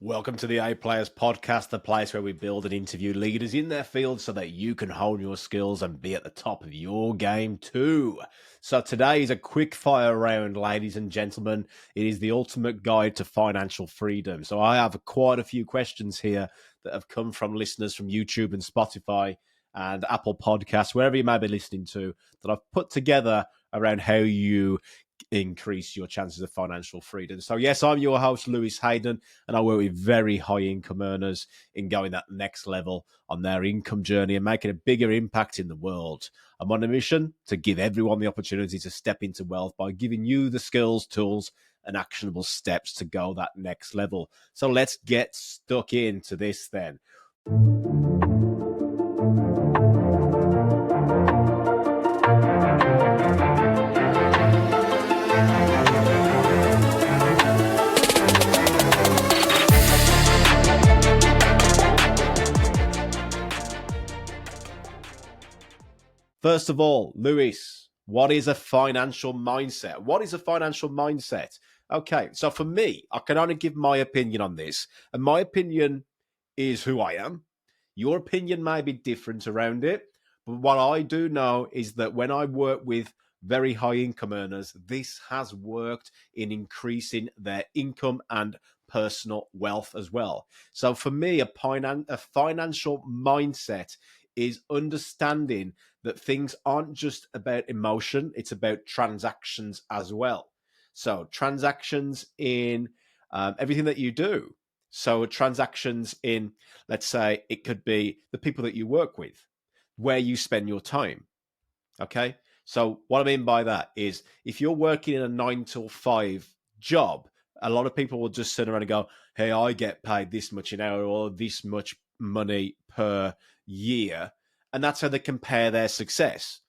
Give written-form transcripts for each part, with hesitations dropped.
Welcome to the A Players Podcast, the place where we build and interview leaders in their field so that you can hone your skills and be at the top of your game too. So today is a quick fire round, ladies and gentlemen. It is the ultimate guide to financial freedom. So I have quite a few questions here that have come from listeners from YouTube and Spotify and Apple Podcasts, wherever you may be listening to, that I've put together around how you increase your chances of financial freedom. So yes, I'm your host, Lewis Haydon, and I work with very high income earners in going that next level on their income journey and making a bigger impact in the world. I'm on a mission to give everyone the opportunity to step into wealth by giving you the skills, tools, and actionable steps to go that next level. So let's get stuck into this then. First of all, Lewis, what is a financial mindset? What is a financial mindset? Okay, so for me, I can only give my opinion on this, and my opinion is who I am. Your opinion may be different around it, but what I do know is that when I work with very high income earners, this has worked in increasing their income and personal wealth as well. So for me, a financial mindset is understanding that things aren't just about emotion, it's about transactions as well. So transactions in everything that you do. So transactions in, let's say, it could be the people that you work with, where you spend your time. Okay. So what I mean by that is if you're working in a 9 to 5 job, a lot of people will just sit around and go, hey, I get paid this much an hour or this much money per year. And that's how they compare their success.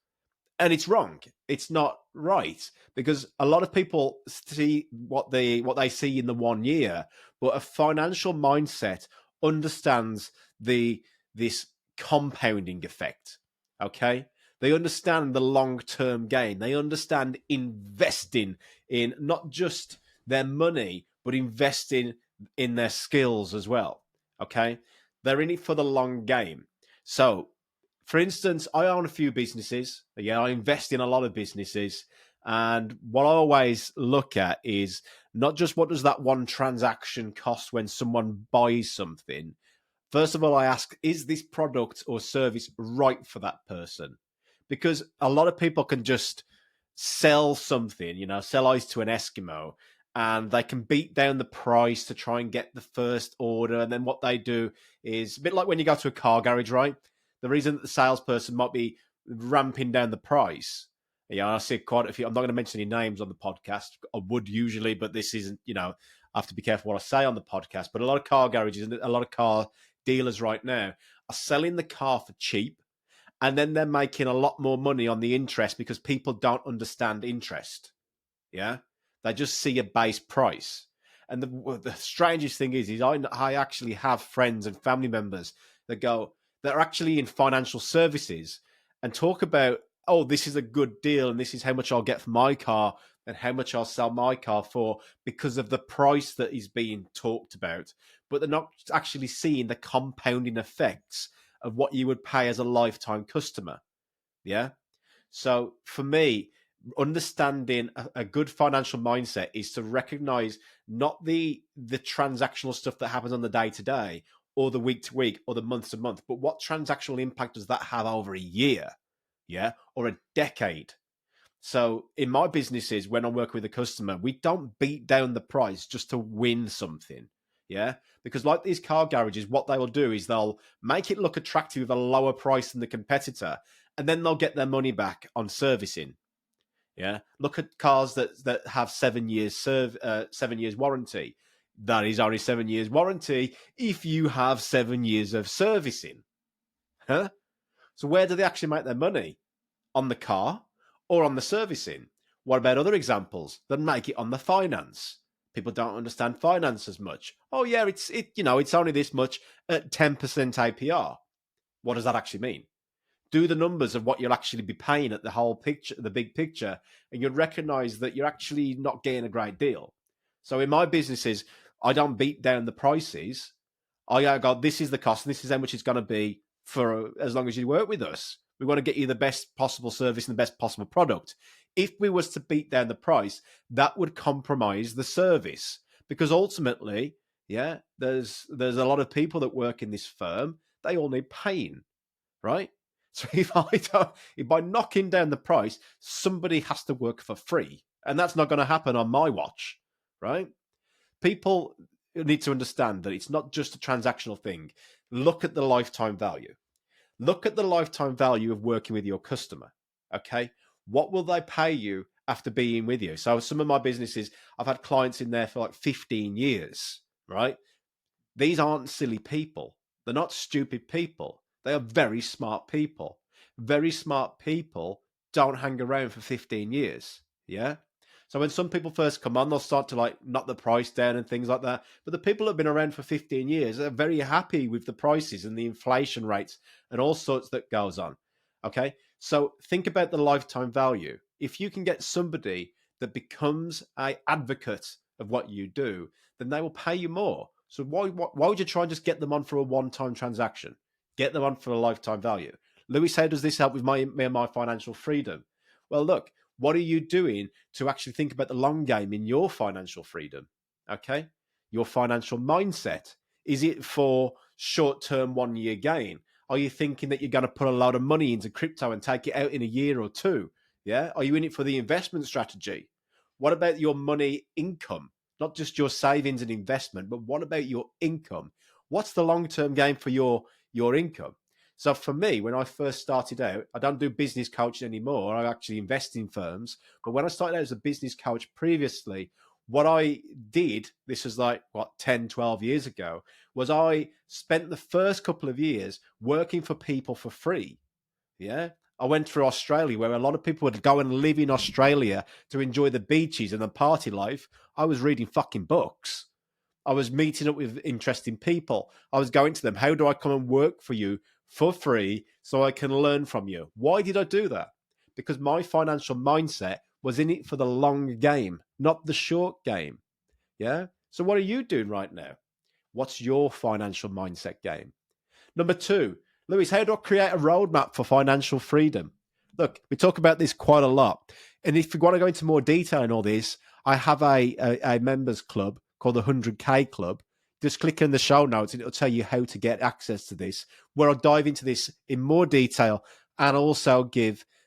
And it's wrong. It's not right, because a lot of people see what they see in the 1 year, but a financial mindset understands this compounding effect. Okay? They understand the long-term gain. They understand investing in not just their money, but investing in their skills as well. Okay? They're in it for the long game. So, for instance, I own a few businesses. Yeah, I invest in a lot of businesses. And what I always look at is not just what does that one transaction cost when someone buys something. First of all, I ask, is this product or service right for that person? Because a lot of people can just sell something, sell ice to an Eskimo, and they can beat down the price to try and get the first order. And then what they do is a bit like when you go to a car garage, right? The reason that the salesperson might be ramping down the price, I see quite a few. I'm not going to mention any names on the podcast. I would usually, but this isn't, I have to be careful what I say on the podcast. But a lot of car garages and a lot of car dealers right now are selling the car for cheap, and then they're making a lot more money on the interest because people don't understand interest. Yeah, they just see a base price. And the strangest thing is I actually have friends and family members that are actually in financial services and talk about, oh, this is a good deal and this is how much I'll get for my car and how much I'll sell my car for because of the price that is being talked about. But they're not actually seeing the compounding effects of what you would pay as a lifetime customer. Yeah. So for me, understanding a good financial mindset is to recognize not the transactional stuff that happens on the day to day or the week to week or the month to month, but what transactional impact does that have over a year? Yeah. Or a decade. So in my businesses, when I'm working with a customer, we don't beat down the price just to win something. Yeah. Because like these car garages, what they will do is they'll make it look attractive at a lower price than the competitor, and then they'll get their money back on servicing. Yeah. Look at cars that have 7 years 7 years warranty. That is only 7 years warranty if you have 7 years of servicing. Huh? So where do they actually make their money? On the car or on the servicing? What about other examples that make it on the finance? People don't understand finance as much. Oh yeah, it's only this much at 10% APR. What does that actually mean? Do the numbers of what you'll actually be paying at the whole picture, the big picture, and you'll recognize that you're actually not getting a great deal. So in my businesses, I don't beat down the prices. I go, this is the cost, and this is how much it's going to be for as long as you work with us. We want to get you the best possible service and the best possible product. If we was to beat down the price, that would compromise the service, because ultimately, yeah, there's a lot of people that work in this firm. They all need paying, right? So if by knocking down the price, somebody has to work for free, and that's not going to happen on my watch, right? People need to understand that it's not just a transactional thing. Look at the lifetime value. Look at the lifetime value of working with your customer. Okay. What will they pay you after being with you? So some of my businesses, I've had clients in there for like 15 years, right? These aren't silly people. They're not stupid people. They are very smart people. Very smart people don't hang around for 15 years. Yeah. So when some people first come on, they'll start to like knock the price down and things like that. But the people that have been around for 15 years are very happy with the prices and the inflation rates and all sorts that goes on. Okay. So think about the lifetime value. If you can get somebody that becomes an advocate of what you do, then they will pay you more. So why would you try and just get them on for a one-time transaction? Get them on for a lifetime value. Lewis, how does this help with me and my financial freedom? Well, look, what are you doing to actually think about the long game in your financial freedom? Okay. Your financial mindset. Is it for short-term 1-year gain? Are you thinking that you're going to put a lot of money into crypto and take it out in a year or two? Yeah. Are you in it for the investment strategy? What about your money income? Not just your savings and investment, but what about your income? What's the long-term game for your income? So for me, when I first started out, I don't do business coaching anymore. I actually invest in firms. But when I started out as a business coach previously, what I did, this was like, 10, 12 years ago, was I spent the first couple of years working for people for free. Yeah. I went through Australia, where a lot of people would go and live in Australia to enjoy the beaches and the party life. I was reading fucking books. I was meeting up with interesting people. I was going to them. How do I come and work for you for free so I can learn from you? Why did I do that? Because my financial mindset was in it for the long game, not the short game. Yeah. So what are you doing right now? What's your financial mindset game? Number 2, Lewis, how do I create a roadmap for financial freedom? Look, we talk about this quite a lot. And if you want to go into more detail in all this, I have a members club called the 100K Club. Just click in the show notes and it'll tell you how to get access to this, where I'll dive into this in more detail and also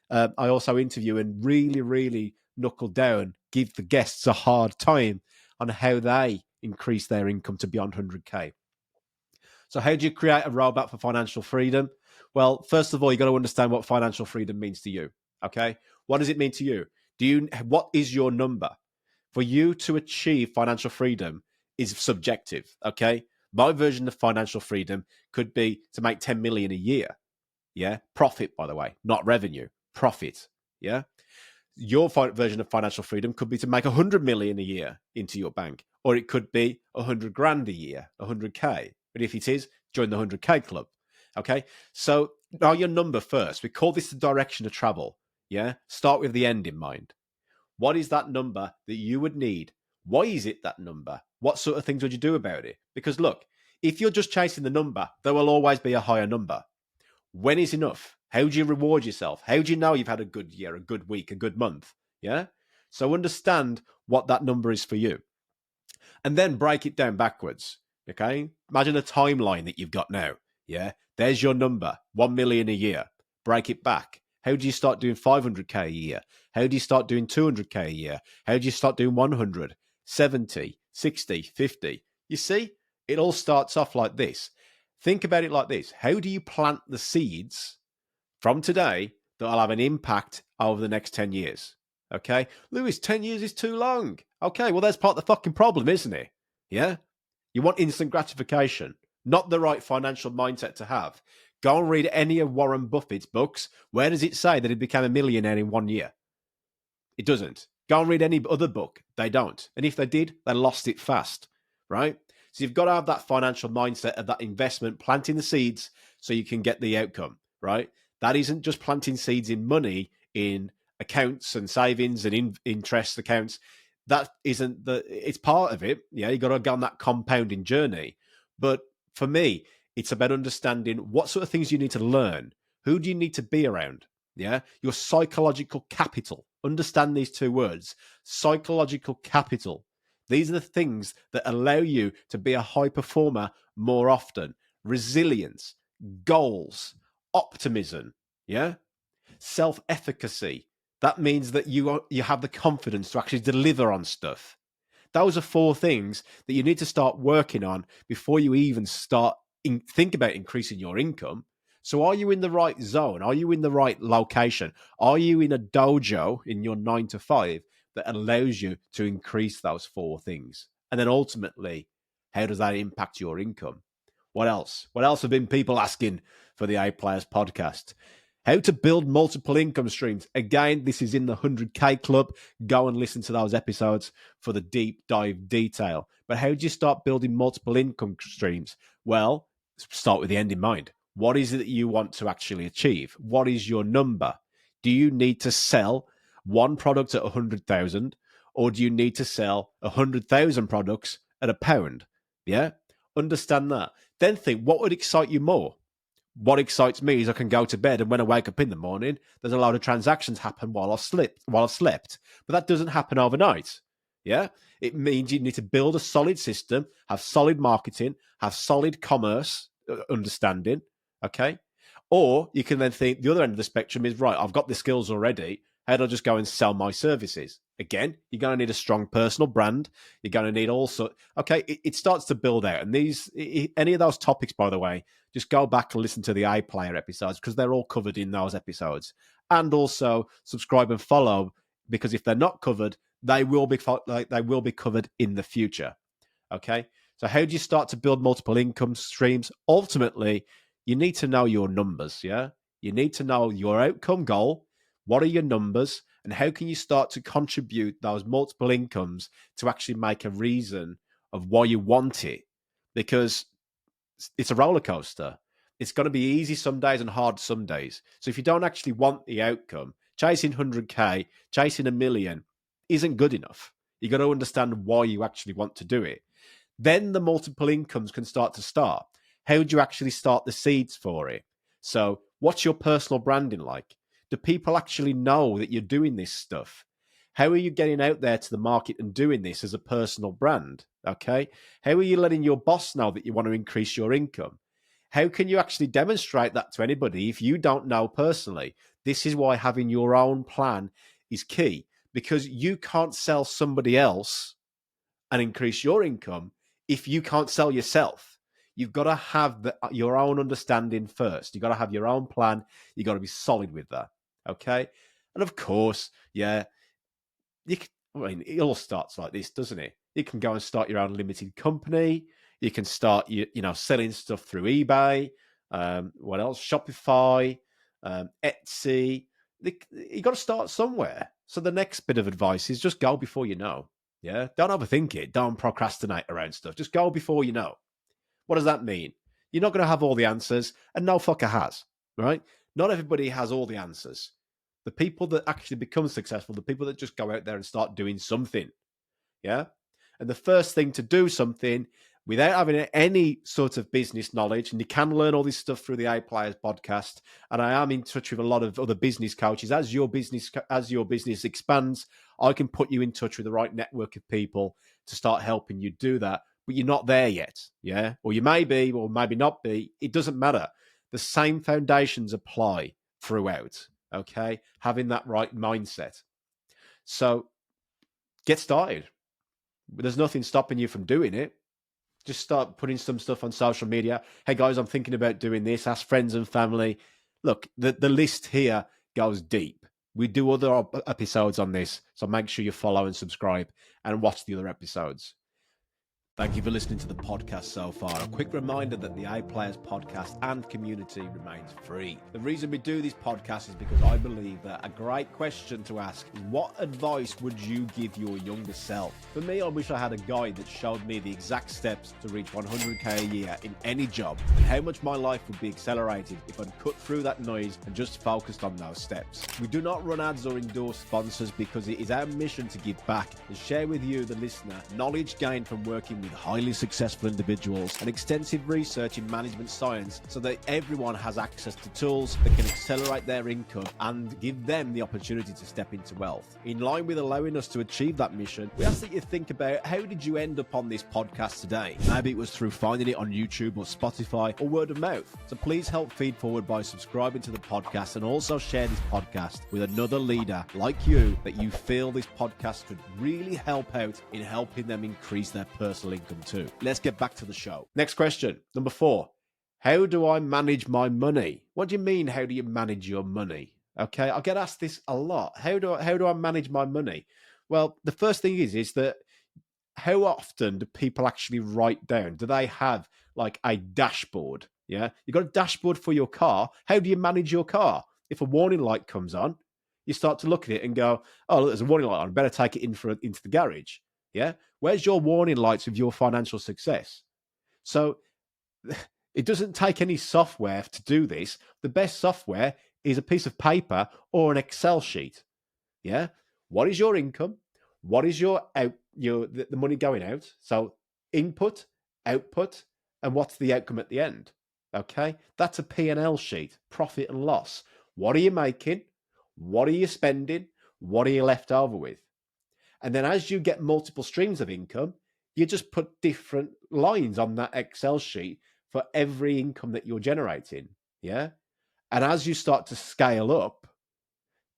I also interview and really, really knuckle down, give the guests a hard time on how they increase their income to beyond 100K. So how do you create a roadmap for financial freedom? Well, first of all, you got to understand what financial freedom means to you. Okay. What does it mean to you? What is your number? For you to achieve financial freedom is subjective. Okay. My version of financial freedom could be to make 10 million a year. Yeah. Profit, by the way, not revenue, profit. Yeah. Your version of financial freedom could be to make 100 million a year into your bank, or it could be 100 grand a year, 100K. But if it is, join the 100K club. Okay. So know your number first. We call this the direction of travel. Yeah. Start with the end in mind. What is that number that you would need? Why is it that number? What sort of things would you do about it? Because look, if you're just chasing the number, there will always be a higher number. When is enough? How do you reward yourself? How do you know you've had a good year, a good week, a good month? Yeah. So understand what that number is for you. And then break it down backwards. Okay. Imagine a timeline that you've got now. Yeah. There's your number, 1 million a year. Break it back. How do you start doing 500K a year? How do you start doing 200K a year? How do you start doing 100, 70, 60, 50? You see, it all starts off like this. Think about it like this. How do you plant the seeds from today that will have an impact over the next 10 years? Okay. Lewis, 10 years is too long. Okay. Well, that's part of the fucking problem, isn't it? Yeah. You want instant gratification, not the right financial mindset to have. Go and read any of Warren Buffett's books. Where does it say that he became a millionaire in 1 year? It doesn't. Go and read any other book. They don't. And if they did, they lost it fast, right? So you've got to have that financial mindset of that investment, planting the seeds so you can get the outcome, right? That isn't just planting seeds in money, in accounts and savings and interest accounts. that isn't it's part of it. Yeah, you got to go on that compounding journey. But for me, it's about understanding what sort of things you need to learn. Who do you need to be around? Yeah, your psychological capital. Understand these two words: psychological capital. These are the things that allow you to be a high performer more often. Resilience, goals, optimism. Yeah, self-efficacy. That means that you have the confidence to actually deliver on stuff. Those are four things that you need to start working on before you even think about increasing your income. So are you in the right zone? Are you in the right location? Are you in a dojo in your 9 to 5 that allows you to increase those four things? And then ultimately, how does that impact your income? What else? What else have been people asking for the A Players podcast? How to build multiple income streams. Again, this is in the 100K club. Go and listen to those episodes for the deep dive detail. But how do you start building multiple income streams? Well, start with the end in mind. What is it that you want to actually achieve? What is your number? Do you need to sell one product at 100,000, or do you need to sell 100,000 products at £1? Yeah, understand that. Then think, what would excite you more? What excites me is I can go to bed, and when I wake up in the morning, there's a lot of transactions happen while I've slept. But that doesn't happen overnight. Yeah, it means you need to build a solid system, have solid marketing, have solid commerce understanding. Okay, or you can then think the other end of the spectrum is, right, I've got the skills already. How do I just go and sell my services? Again, you're going to need a strong personal brand. You're going to need also, okay, it starts to build out. And any of those topics, by the way, just go back and listen to the A Player episodes because they're all covered in those episodes. And also subscribe and follow, because if they're not covered, they will be covered in the future. Okay, so how do you start to build multiple income streams? Ultimately, you need to know your numbers. Yeah, you need to know your outcome goal. What are your numbers, and how can you start to contribute those multiple incomes to actually make a reason of why you want it? Because it's a roller coaster. It's going to be easy some days and hard some days. So if you don't actually want the outcome, chasing 100K, chasing 1 million isn't good enough. You got to understand why you actually want to do it. Then the multiple incomes can start. How do you actually start the seeds for it? So what's your personal branding like? Do people actually know that you're doing this stuff? How are you getting out there to the market and doing this as a personal brand? Okay. How are you letting your boss know that you want to increase your income? How can you actually demonstrate that to anybody if you don't know personally? This is why having your own plan is key, because you can't sell somebody else and increase your income if you can't sell yourself. You've got to have your own understanding first. You've got to have your own plan. You've got to be solid with that. Okay. And of course, yeah, it all starts like this, doesn't it? You can go and start your own limited company. You can start, selling stuff through eBay. What else? Shopify, Etsy. You got to start somewhere. So the next bit of advice is just go before you know. Yeah. Don't overthink it. Don't procrastinate around stuff. Just go before you know. What does that mean? You're not going to have all the answers, and no fucker has, right? Not everybody has all the answers. The people that actually become successful, the people that just go out there and start doing something, yeah? And the first thing to do something without having any sort of business knowledge, and you can learn all this stuff through the A Players podcast, and I am in touch with a lot of other business coaches. As your business expands, I can put you in touch with the right network of people to start helping you do that. But you're not there yet, yeah? Or you may be, or maybe not be. It doesn't matter. The same foundations apply throughout, okay? Having that right mindset. So get started. There's nothing stopping you from doing it. Just start putting some stuff on social media. Hey, guys, I'm thinking about doing this. Ask friends and family. Look, the list here goes deep. We do other episodes on this, so make sure you follow and subscribe and watch the other episodes. Thank you for listening to the podcast so far. A quick reminder that the A Players podcast and community remains free. The reason we do these podcasts is because I believe that a great question to ask is, what advice would you give your younger self? For me, I wish I had a guide that showed me the exact steps to reach 100k a year in any job, and how much my life would be accelerated if I'd cut through that noise and just focused on those steps. We do not run ads or endorse sponsors because it is our mission to give back and share with you, the listener, knowledge gained from working with highly successful individuals and extensive research in management science, so that everyone has access to tools that can accelerate their income and give them the opportunity to step into wealth. In line with allowing us to achieve that mission, we ask that you think about, how did you end up on this podcast today? Maybe it was through finding it on YouTube or Spotify or word of mouth. So please help feed forward by subscribing to the podcast, and also share this podcast with another leader like you that you feel this podcast could really help out in helping them increase their personal income too. Let's get back to the show. Next question, number 4. How do I manage my money? What do you mean, how do you manage your money? Okay, I get asked this a lot. How do I manage my money? Well, the first thing is that how often do people actually write down? Do they have like a dashboard? Yeah, you got a dashboard for your car. How do you manage your car? If a warning light comes on, you start to look at it and go, oh, look, there's a warning light on. I better take it into the garage. Yeah, where's your warning lights of your financial success? So it doesn't take any software to do this. The best software is a piece of paper or an Excel sheet. Yeah, what is your income? What is your the money going out? So input, output, and what's the outcome at the end? Okay, that's a P&L sheet, profit and loss. What are you making? What are you spending? What are you left over with? And then as you get multiple streams of income, you just put different lines on that Excel sheet for every income that you're generating. Yeah. And as you start to scale up,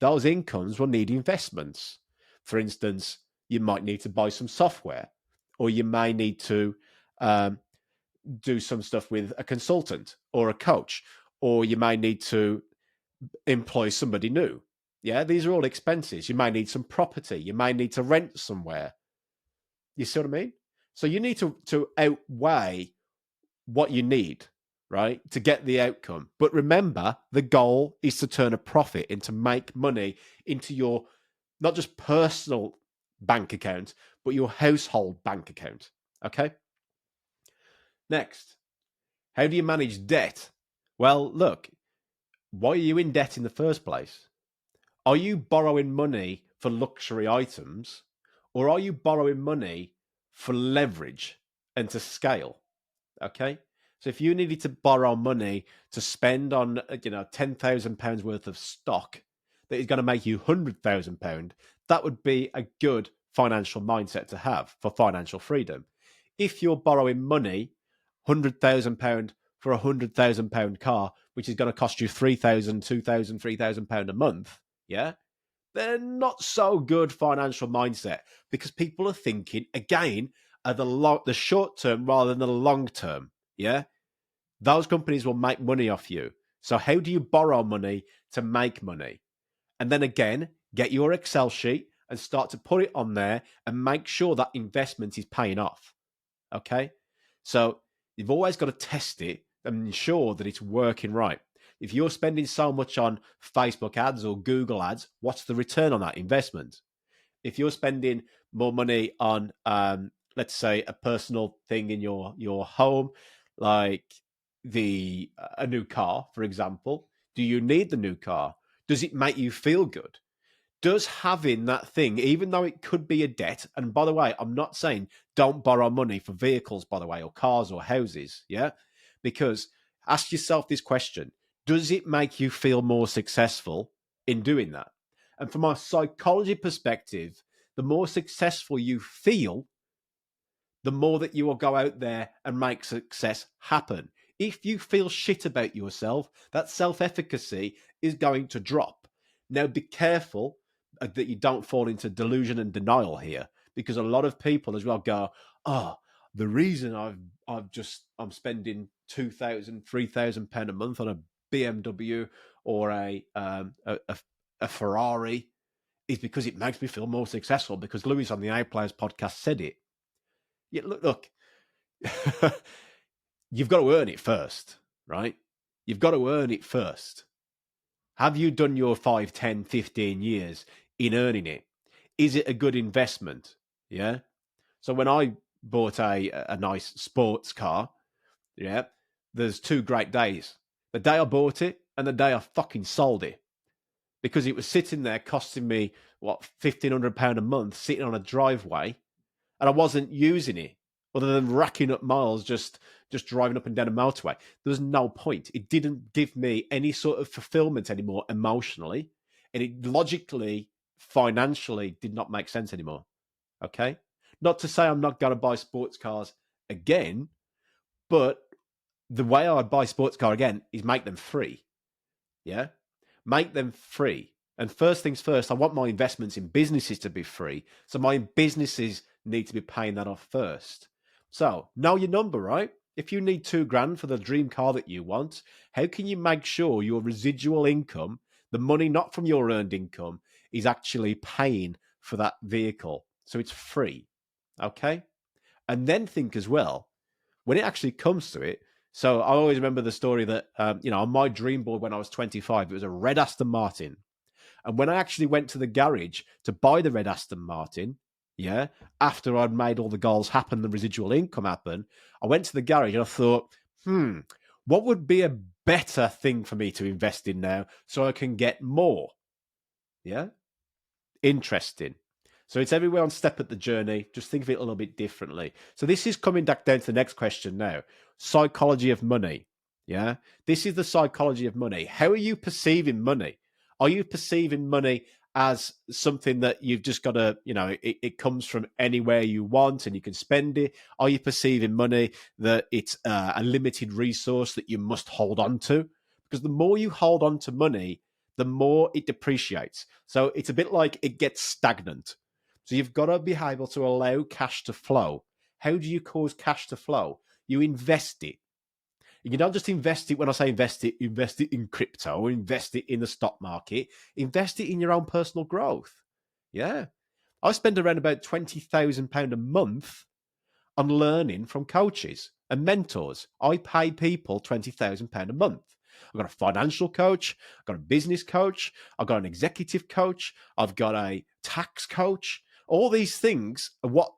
those incomes will need investments. For instance, you might need to buy some software, or you may need to do some stuff with a consultant or a coach, or you may need to employ somebody new. Yeah, these are all expenses. You may need some property. You may need to rent somewhere. You see what I mean? So you need to outweigh what you need, right, to get the outcome. But remember, the goal is to turn a profit and to make money into your not just personal bank account, but your household bank account. Okay? Next, how do you manage debt? Well, look, why are you in debt in the first place? Are you borrowing money for luxury items, or are you borrowing money for leverage and to scale? Okay. So if you needed to borrow money to spend on, £10,000 worth of stock that is going to make you £100,000, that would be a good financial mindset to have for financial freedom. If you're borrowing money, £100,000 for a £100,000 car, which is going to cost you £3,000, £2,000, £3,000 a month, yeah, they're not so good financial mindset, because people are thinking again of the short term rather than the long term. Yeah, those companies will make money off you. So how do you borrow money to make money? And then again, get your Excel sheet and start to put it on there and make sure that investment is paying off. Okay, so you've always got to test it and ensure that it's working right. If you're spending so much on Facebook ads or Google ads, what's the return on that investment? If you're spending more money on, let's say, a personal thing in your home, like a new car, for example, do you need the new car? Does it make you feel good? Does having that thing, even though it could be a debt, and by the way, I'm not saying don't borrow money for vehicles, by the way, or cars or houses, yeah? Because ask yourself this question: does it make you feel more successful in doing that? And from a psychology perspective, the more successful you feel, the more that you will go out there and make success happen. If you feel shit about yourself, that self-efficacy is going to drop. Now, be careful that you don't fall into delusion and denial here, because a lot of people as well go, oh, the reason I'm spending £2,000, £3,000 a month on a BMW or a Ferrari is because it makes me feel more successful, because Lewis on the A Players podcast said it. Yeah, look, you've got to earn it first, right? You've got to earn it first. Have you done your 5, 10, 15 years in earning it? Is it a good investment? Yeah. So when I bought a nice sports car, yeah, there's two great days. The day I bought it and the day I fucking sold it. Because it was sitting there costing me, what, £1,500 a month sitting on a driveway, and I wasn't using it other than racking up miles just driving up and down a motorway. There was no point. It didn't give me any sort of fulfillment anymore emotionally, and it logically, financially did not make sense anymore. Okay? Not to say I'm not going to buy sports cars again, but the way I'd buy sports car again is make them free. Yeah? Make them free. And first things first, I want my investments in businesses to be free. So my businesses need to be paying that off first. So know your number, right? If you need $2,000 for the dream car that you want, how can you make sure your residual income, the money not from your earned income, is actually paying for that vehicle? So it's free. Okay? And then think as well, when it actually comes to it, so I always remember the story that, on my dream board when I was 25, it was a red Aston Martin. And when I actually went to the garage to buy the red Aston Martin, yeah, after I'd made all the goals happen, the residual income happen, I went to the garage and I thought, what would be a better thing for me to invest in now so I can get more? Yeah. Interesting. So it's everywhere on step at the journey. Just think of it a little bit differently. So this is coming back down to the next question now. Psychology of money. Yeah. This is the psychology of money. How are you perceiving money? Are you perceiving money as something that you've just got to, it comes from anywhere you want and you can spend it? Are you perceiving money that it's a limited resource that you must hold on to? Because the more you hold on to money, the more it depreciates. So it's a bit like it gets stagnant. So you've got to be able to allow cash to flow. How do you cause cash to flow? You invest it. You don't just invest it. When I say invest it in crypto, invest it in the stock market, invest it in your own personal growth. Yeah. I spend around about £20,000 a month on learning from coaches and mentors. I pay people £20,000 a month. I've got a financial coach, I've got a business coach, I've got an executive coach, I've got a tax coach. All these things are what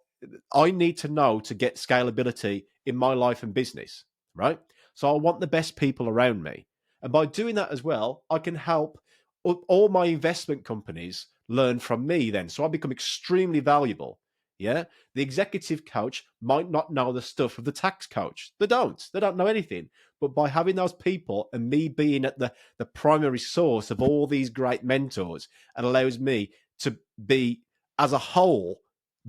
I need to know to get scalability in my life and business, right? So I want the best people around me. And by doing that as well, I can help all my investment companies learn from me then. So I become extremely valuable. Yeah. The executive coach might not know the stuff of the tax coach. They don't know anything. But by having those people and me being at the primary source of all these great mentors, it allows me to be as a whole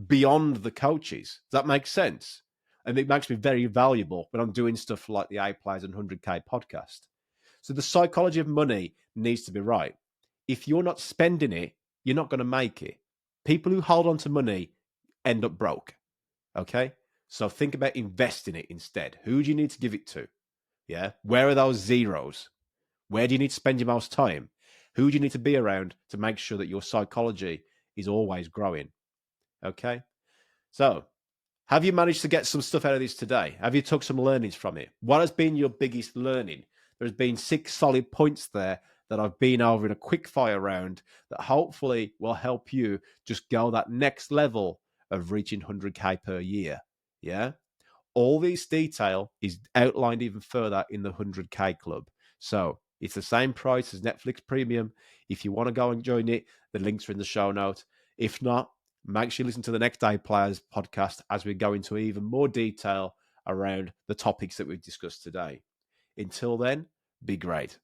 beyond the coaches. Does that make sense? And it makes me very valuable when I'm doing stuff like the A Players and 100K podcast. So the psychology of money needs to be right. If you're not spending it, you're not going to make it. People who hold on to money end up broke. Okay? So think about investing it instead. Who do you need to give it to? Yeah. Where are those zeros? Where do you need to spend your most time? Who do you need to be around to make sure that your psychology is always growing? Okay. So have you managed to get some stuff out of this today? Have you took some learnings from it? What has been your biggest learning? There's been 6 solid points there that I've been over in a quick fire round that hopefully will help you just go that next level of reaching 100K per year. Yeah. All this detail is outlined even further in the 100K club. So it's the same price as Netflix Premium. If you want to go and join it, the links are in the show note. If not, make sure you listen to the Next Day Players podcast as we go into even more detail around the topics that we've discussed today. Until then, be great.